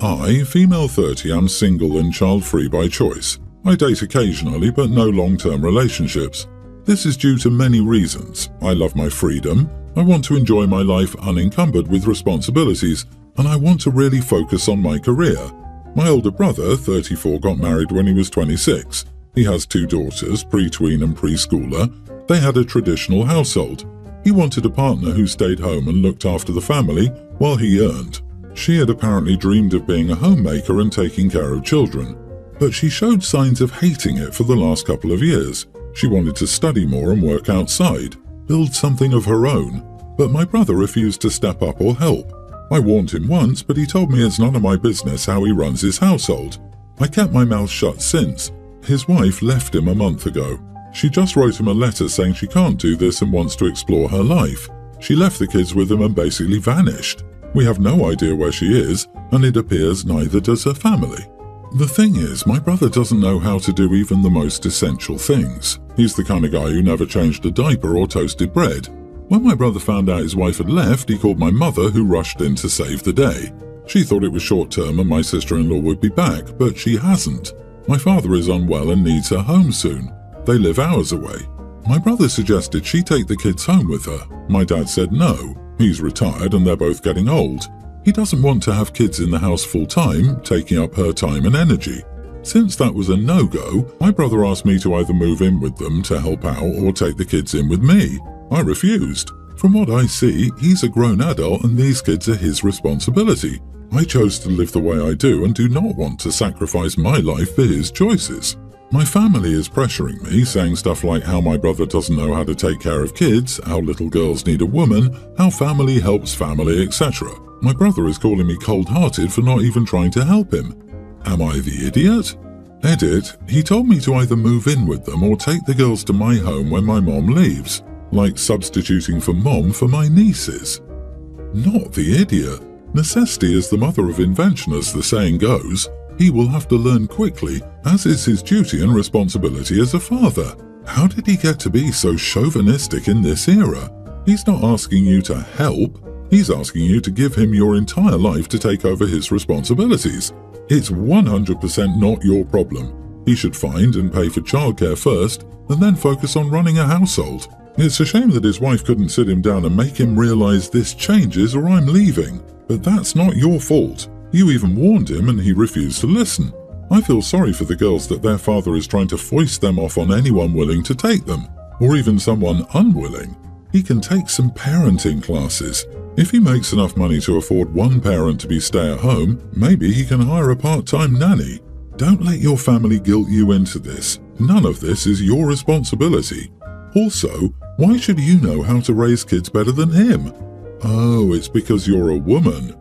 I, female 30, am single and child-free by choice. I date occasionally but no long-term relationships. This is due to many reasons. I love my freedom, I want to enjoy my life unencumbered with responsibilities, and I want to really focus on my career. My older brother, 34, got married when he was 26. He has 2 daughters, pre-tween and preschooler. They had a traditional household. He wanted a partner who stayed home and looked after the family while he earned. She had apparently dreamed of being a homemaker and taking care of children, but she showed signs of hating it for the last couple of years. She wanted to study more and work outside, build something of her own, but my brother refused to step up or help. I warned him once, but he told me it's none of my business how he runs his household. I kept my mouth shut since. His wife left him a month ago. She just wrote him a letter saying she can't do this and wants to explore her life. She left the kids with him and basically vanished. We have no idea where she is, and it appears neither does her family. The thing is, my brother doesn't know how to do even the most essential things. He's the kind of guy who never changed a diaper or toasted bread. When my brother found out his wife had left, he called my mother, who rushed in to save the day. She thought it was short-term and my sister-in-law would be back, but she hasn't. My father is unwell and needs her home soon. They live hours away. My brother suggested she take the kids home with her. My dad said no. He's retired and they're both getting old. He doesn't want to have kids in the house full-time, taking up her time and energy. Since that was a no-go, my brother asked me to either move in with them to help out or take the kids in with me. I refused. From what I see, he's a grown adult and these kids are his responsibility. I chose to live the way I do and do not want to sacrifice my life for his choices. My family is pressuring me, saying stuff like how my brother doesn't know how to take care of kids, how little girls need a woman, how family helps family, etc. My brother is calling me cold-hearted for not even trying to help him. Am I the idiot? Edit, he told me to either move in with them or take the girls to my home when my mom leaves, like substituting for mom for my nieces. Not the idiot. Necessity is the mother of invention, as the saying goes. He will have to learn quickly, as is his duty and responsibility as a father. How did he get to be so chauvinistic in this era? He's not asking you to help, he's asking you to give him your entire life to take over his responsibilities. It's 100% not your problem. He should find and pay for childcare first, and then focus on running a household. It's a shame that his wife couldn't sit him down and make him realize this changes or I'm leaving. But that's not your fault. You even warned him and he refused to listen. I feel sorry for the girls that their father is trying to foist them off on anyone willing to take them, or even someone unwilling. He can take some parenting classes. If he makes enough money to afford one parent to be stay-at-home, maybe he can hire a part-time nanny. Don't let your family guilt you into this. None of this is your responsibility. Also, why should you know how to raise kids better than him? Oh, it's because you're a woman.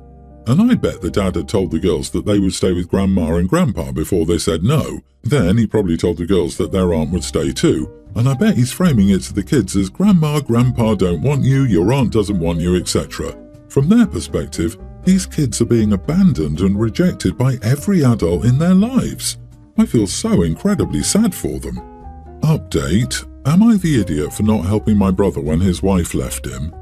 And I bet the dad had told the girls that they would stay with Grandma and Grandpa before they said no. Then he probably told the girls that their aunt would stay too. And I bet he's framing it to the kids as Grandma, Grandpa don't want you, your aunt doesn't want you, etc. From their perspective, these kids are being abandoned and rejected by every adult in their lives. I feel so incredibly sad for them. Update: am I the idiot for not helping my brother when his wife left him?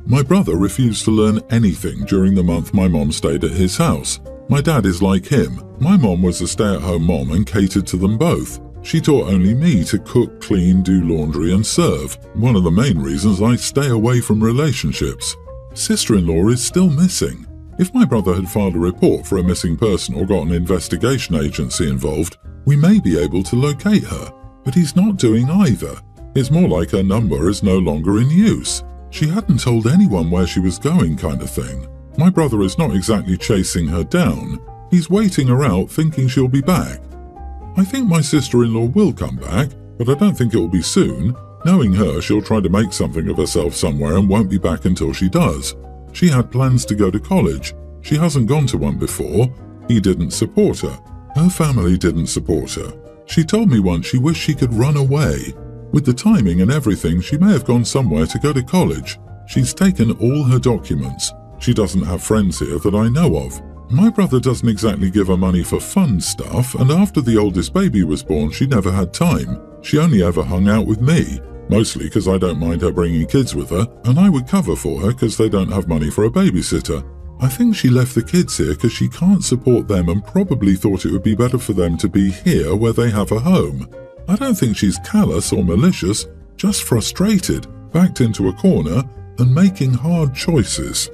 My brother refused to learn anything during the month my mom stayed at his house. My dad is like him. My mom was a stay-at-home mom and catered to them both. She taught only me to cook, clean, do laundry and serve. One of the main reasons I stay away from relationships. Sister-in-law is still missing. If my brother had filed a report for a missing person or got an investigation agency involved, we may be able to locate her. But he's not doing either. It's more like her number is no longer in use. She hadn't told anyone where she was going, kind of thing. My brother is not exactly chasing her down. He's waiting her out thinking she'll be back. I think my sister-in-law will come back, but I don't think it will be soon. Knowing her, she'll try to make something of herself somewhere and won't be back until she does. She had plans to go to college. She hasn't gone to one before. He didn't support her. Her family didn't support her. She told me once she wished she could run away. With the timing and everything, she may have gone somewhere to go to college. She's taken all her documents. She doesn't have friends here that I know of. My brother doesn't exactly give her money for fun stuff, and after the oldest baby was born, she never had time. She only ever hung out with me, mostly because I don't mind her bringing kids with her, and I would cover for her because they don't have money for a babysitter. I think she left the kids here because she can't support them and probably thought it would be better for them to be here where they have a home. I don't think she's callous or malicious, just frustrated, backed into a corner, and making hard choices.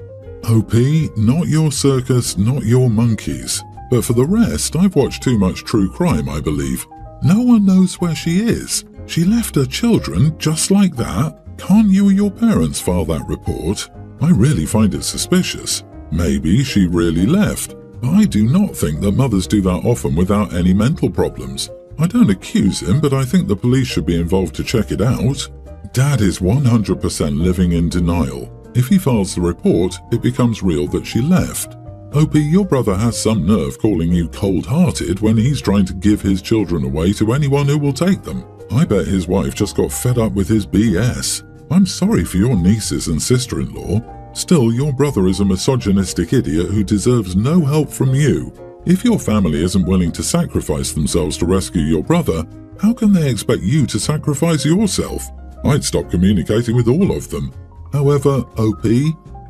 OP, not your circus, not your monkeys. But for the rest, I've watched too much true crime, I believe. No one knows where she is. She left her children just like that. Can't you or your parents file that report? I really find it suspicious. Maybe she really left. But I do not think that mothers do that often without any mental problems. I don't accuse him, but I think the police should be involved to check it out. Dad is 100% living in denial. If he files the report, it becomes real that she left. OP, your brother has some nerve calling you cold-hearted when he's trying to give his children away to anyone who will take them. I bet his wife just got fed up with his BS. I'm sorry for your nieces and sister-in-law. Still, your brother is a misogynistic idiot who deserves no help from you. If your family isn't willing to sacrifice themselves to rescue your brother, how can they expect you to sacrifice yourself? I'd stop communicating with all of them. However, OP,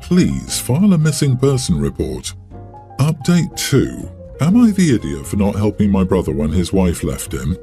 please file a missing person report. Update 2. Am I the idiot for not helping my brother when his wife left him?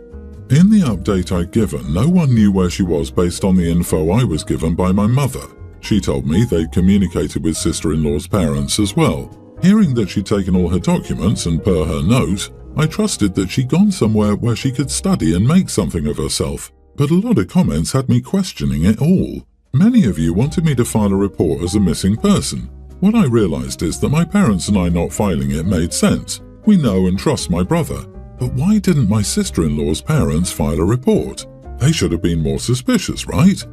In the update I'd given, no one knew where she was based on the info I was given by my mother. She told me they'd communicated with sister-in-law's parents as well. Hearing that she'd taken all her documents and per her note, I trusted that she'd gone somewhere where she could study and make something of herself. But a lot of comments had me questioning it all. Many of you wanted me to file a report as a missing person. What I realized is that my parents and I not filing it made sense. We know and trust my brother. But why didn't my sister-in-law's parents file a report? They should have been more suspicious, right?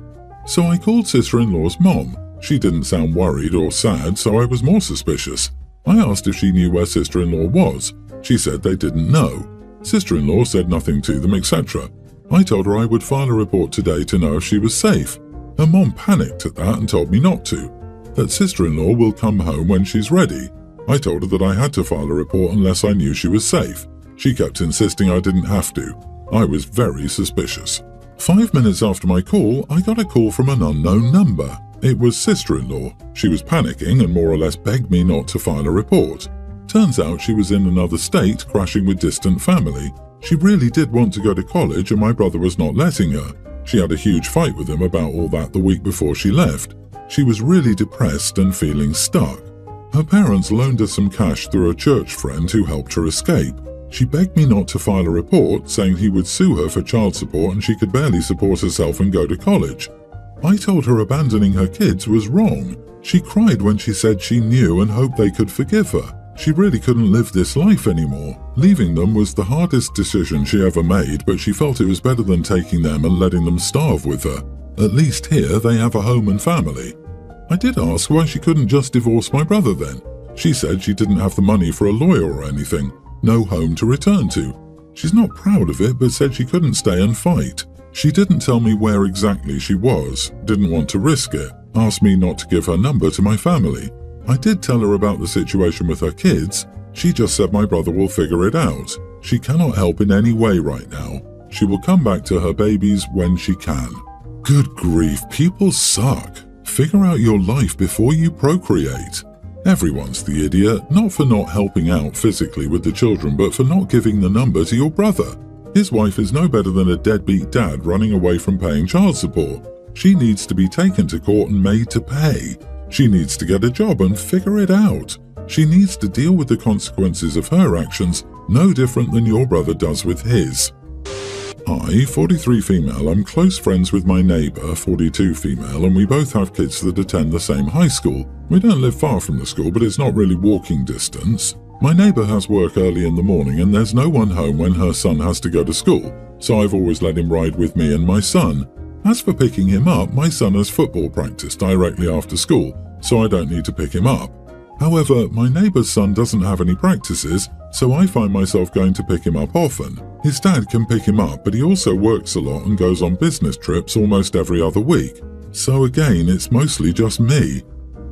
So I called sister-in-law's mom. She didn't sound worried or sad, so I was more suspicious. I asked if she knew where sister-in-law was. She said they didn't know. Sister-in-law said nothing to them, etc. I told her I would file a report today to know if she was safe. Her mom panicked at that and told me not to, that sister-in-law will come home when she's ready. I told her that I had to file a report unless I knew she was safe. She kept insisting I didn't have to. I was very suspicious. 5 minutes after my call, I got a call from an unknown number. It was sister-in-law. She was panicking and more or less begged me not to file a report. Turns out she was in another state, crashing with distant family. She really did want to go to college and my brother was not letting her. She had a huge fight with him about all that the week before she left. She was really depressed and feeling stuck. Her parents loaned her some cash through a church friend who helped her escape. She begged me not to file a report, saying he would sue her for child support and she could barely support herself and go to college. I told her abandoning her kids was wrong. She cried when she said she knew and hoped they could forgive her. She really couldn't live this life anymore. Leaving them was the hardest decision she ever made, but she felt it was better than taking them and letting them starve with her. At least here they have a home and family. I did ask why she couldn't just divorce my brother then. She said she didn't have the money for a lawyer or anything, no home to return to. She's not proud of it, but said she couldn't stay and fight. She didn't tell me where exactly she was, didn't want to risk it, asked me not to give her number to my family. I did tell her about the situation with her kids. She just said my brother will figure it out. She cannot help in any way right now. She will come back to her babies when she can. Good grief, people suck. Figure out your life before you procreate. Everyone's the idiot, not for not helping out physically with the children, but for not giving the number to your brother. His wife is no better than a deadbeat dad running away from paying child support. She needs to be taken to court and made to pay. She needs to get a job and figure it out. She needs to deal with the consequences of her actions, no different than your brother does with his. I, 43 female, am close friends with my neighbour, 42 female, and we both have kids that attend the same high school. We don't live far from the school, but it's not really walking distance. My neighbour has work early in the morning and there's no one home when her son has to go to school, so I've always let him ride with me and my son. As for picking him up, my son has football practice directly after school, so I don't need to pick him up. However, my neighbour's son doesn't have any practices, so I find myself going to pick him up often. His dad can pick him up, but he also works a lot and goes on business trips almost every other week. So again, it's mostly just me.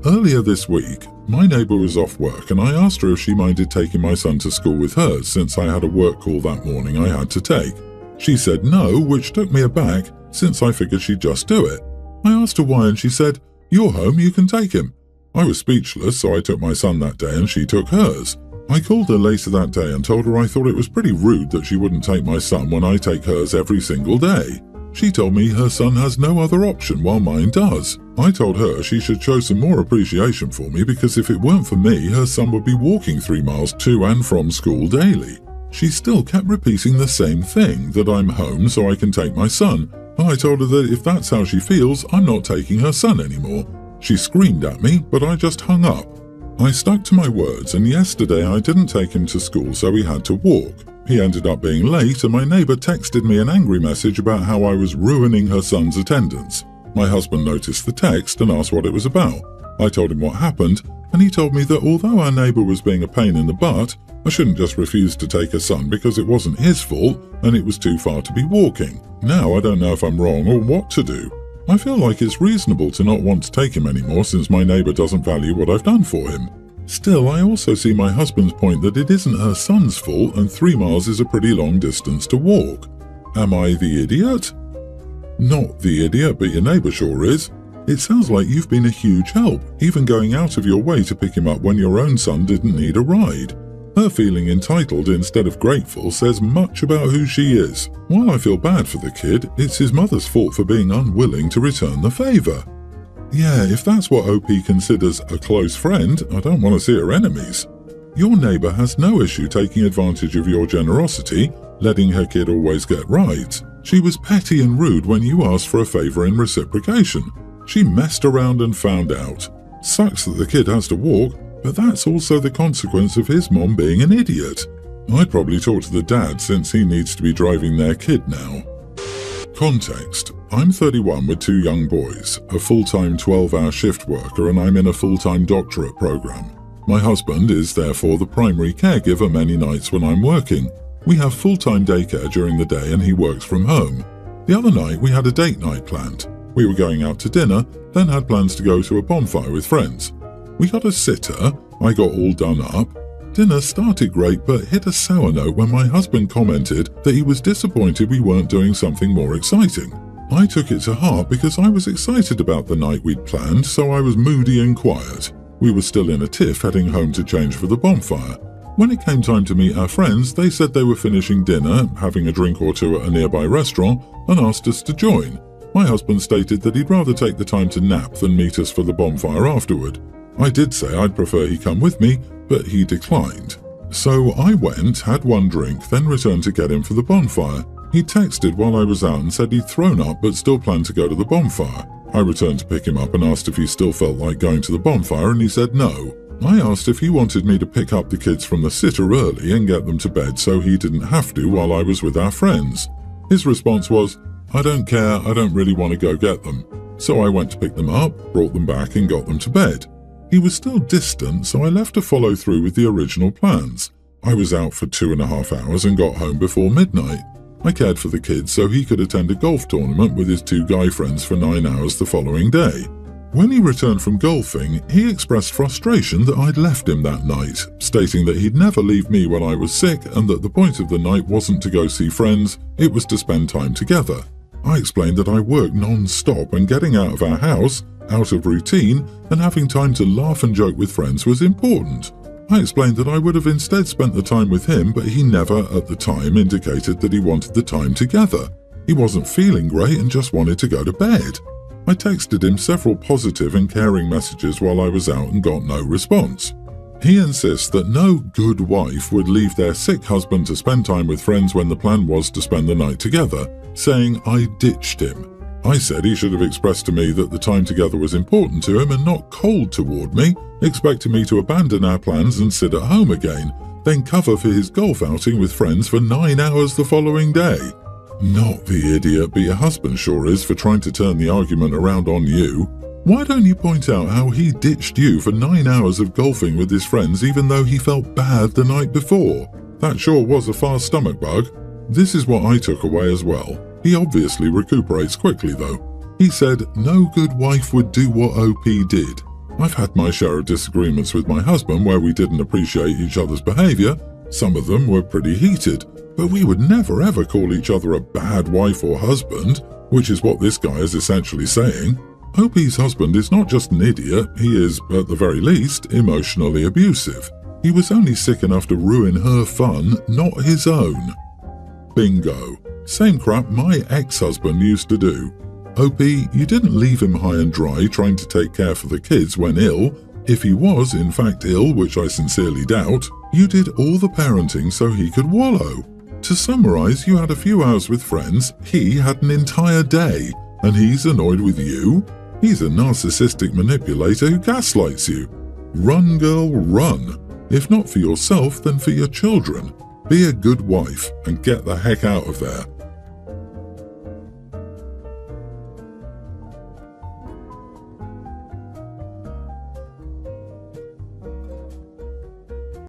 Earlier this week, my neighbour was off work and I asked her if she minded taking my son to school with her since I had a work call that morning I had to take. She said no, which took me aback since I figured she'd just do it. I asked her why and she said, "You're home, you can take him." I was speechless, so I took my son that day and she took hers. I called her later that day and told her I thought it was pretty rude that she wouldn't take my son when I take hers every single day. She told me her son has no other option while mine does. I told her she should show some more appreciation for me because if it weren't for me, her son would be walking 3 miles to and from school daily. She still kept repeating the same thing, that I'm home so I can take my son. I told her that if that's how she feels, I'm not taking her son anymore. She screamed at me, but I just hung up. I stuck to my words, and yesterday I didn't take him to school, so he had to walk. He ended up being late, and my neighbour texted me an angry message about how I was ruining her son's attendance. My husband noticed the text and asked what it was about. I told him what happened, and he told me that although our neighbour was being a pain in the butt, I shouldn't just refuse to take her son because it wasn't his fault and it was too far to be walking. Now I don't know if I'm wrong or what to do. I feel like it's reasonable to not want to take him anymore since my neighbour doesn't value what I've done for him. Still, I also see my husband's point that it isn't her son's fault and 3 miles is a pretty long distance to walk. Am I the idiot? Not the idiot, but your neighbour sure is. It sounds like you've been a huge help, even going out of your way to pick him up when your own son didn't need a ride. Her feeling entitled instead of grateful says much about who she is. While I feel bad for the kid, it's his mother's fault for being unwilling to return the favour. Yeah, if that's what OP considers a close friend, I don't want to see her enemies. Your neighbour has no issue taking advantage of your generosity, letting her kid always get rides. She was petty and rude when you asked for a favour in reciprocation. She messed around and found out. Sucks that the kid has to walk, but that's also the consequence of his mom being an idiot. I'd probably talk to the dad since he needs to be driving their kid now. Context. I'm 31 with 2 young boys, a full-time 12-hour shift worker, and I'm in a full-time doctorate program. My husband is therefore the primary caregiver many nights when I'm working. We have full-time daycare during the day and he works from home. The other night we had a date night planned. We were going out to dinner, then had plans to go to a bonfire with friends. We got a sitter, I got all done up. Dinner started great but hit a sour note when my husband commented that he was disappointed we weren't doing something more exciting. I took it to heart because I was excited about the night we'd planned, so I was moody and quiet. We were still in a tiff heading home to change for the bonfire. When it came time to meet our friends, they said they were finishing dinner, having a drink or two at a nearby restaurant, and asked us to join. My husband stated that he'd rather take the time to nap than meet us for the bonfire afterward. I did say I'd prefer he come with me, but he declined. So I went, had one drink, then returned to get him for the bonfire. He texted while I was out and said he'd thrown up but still planned to go to the bonfire. I returned to pick him up and asked if he still felt like going to the bonfire, and he said no. I asked if he wanted me to pick up the kids from the sitter early and get them to bed so he didn't have to while I was with our friends. His response was, "I don't care, I don't really want to go get them." So I went to pick them up, brought them back and got them to bed. He was still distant, so I left to follow through with the original plans. I was out for 2.5 hours and got home before midnight. I cared for the kids so he could attend a golf tournament with his 2 guy friends for 9 hours the following day. When he returned from golfing, he expressed frustration that I'd left him that night, stating that he'd never leave me when I was sick and that the point of the night wasn't to go see friends, it was to spend time together. I explained that I worked non-stop and getting out of our house, out of routine, and having time to laugh and joke with friends was important. I explained that I would have instead spent the time with him, but he never, at the time, indicated that he wanted the time together. He wasn't feeling great and just wanted to go to bed. I texted him several positive and caring messages while I was out and got no response. He insists that no good wife would leave their sick husband to spend time with friends when the plan was to spend the night together, saying I ditched him. I said he should have expressed to me that the time together was important to him and not cold toward me, expecting me to abandon our plans and sit at home again, then cover for his golf outing with friends for 9 hours the following day. Not the idiot, but your husband sure is for trying to turn the argument around on you. Why don't you point out how he ditched you for 9 hours of golfing with his friends even though he felt bad the night before? That sure was a fast stomach bug. This is what I took away as well. He obviously recuperates quickly though. He said, no good wife would do what OP did. I've had my share of disagreements with my husband where we didn't appreciate each other's behaviour. Some of them were pretty heated, but we would never ever call each other a bad wife or husband, which is what this guy is essentially saying. OP's husband is not just an idiot, he is, at the very least, emotionally abusive. He was only sick enough to ruin her fun, not his own. Bingo. Same crap my ex-husband used to do. OP, you didn't leave him high and dry trying to take care for the kids when ill. If he was in fact ill, which I sincerely doubt, you did all the parenting so he could wallow. To summarize, you had a few hours with friends, he had an entire day, and he's annoyed with you? He's a narcissistic manipulator who gaslights you. Run, girl, run. If not for yourself, then for your children. Be a good wife and get the heck out of there.